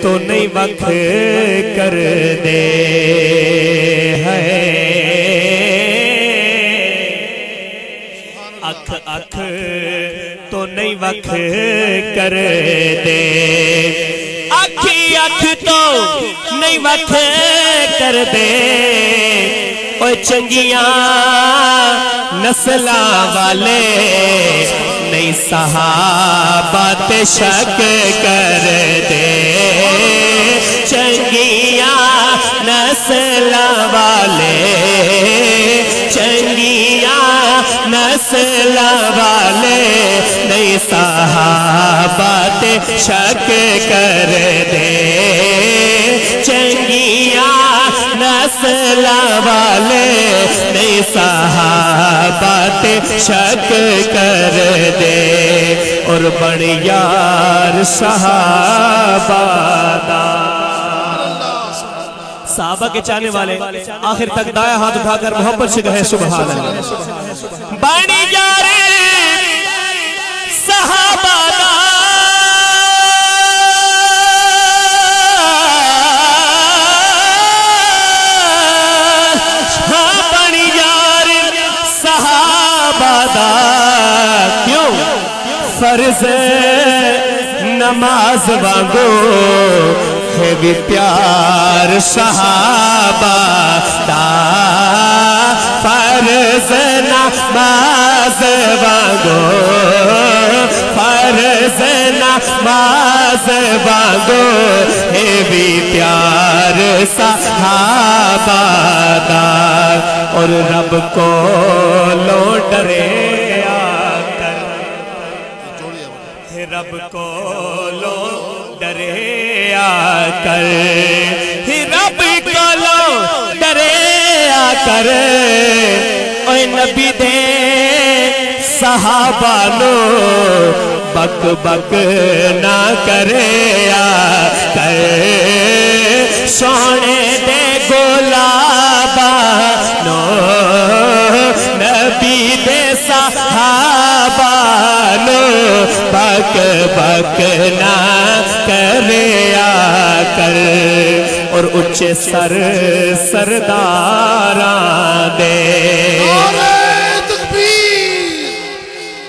تو نہیں وکھ کر دے ہے اکھ اکھ تو نہیں وکھ کر دے اکھی اکھ تو نہیں وکھ کر دے اوہ چنگیاں نسلاں والے نہیں صحابہ تے شک کر دے چنگیاں نسلاں والے چنگیاں نسلاں والے نہیں صحابہ تے شک کر دے چنگیاں نسلاں والے نہیں صحابہ تے شک کر دے اور بڑھ یار صحابہ دا صحابہ کے چاہنے والے آخر تک دائیں ہاتھ اٹھا کر محبت سے کہے سبحان اللہ بڑھ یار صحابہ دا کیوں فرض نماز وانگو ہے بھی پیار صحابہ دا فرض نماز وانگو فرض نماز وانگو ہے بھی پیار صحابہ دا اور رب کو لو ڈرے رب کو لو ڈرے آ کر رب کو لو ڈرے آ کر اے نبی دے صحابہ نو بک بک نہ کرے آ کر سونے دے گلابہ نو نبی دے صحابہ نو بک بک نہ کرے آ کر اور اچھے سرداراں دے نعرہ تکبیر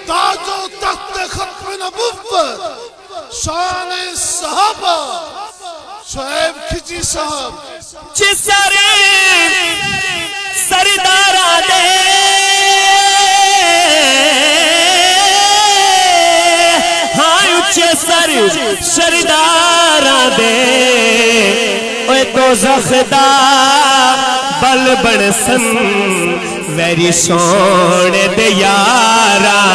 تاج و تخت ختم نبوت شان صحابہ شعیب کھچی صاحب جس سرداراں دے سرداراں دے اوے دوزخ دا بل بن سن ویری سونے دے یاراں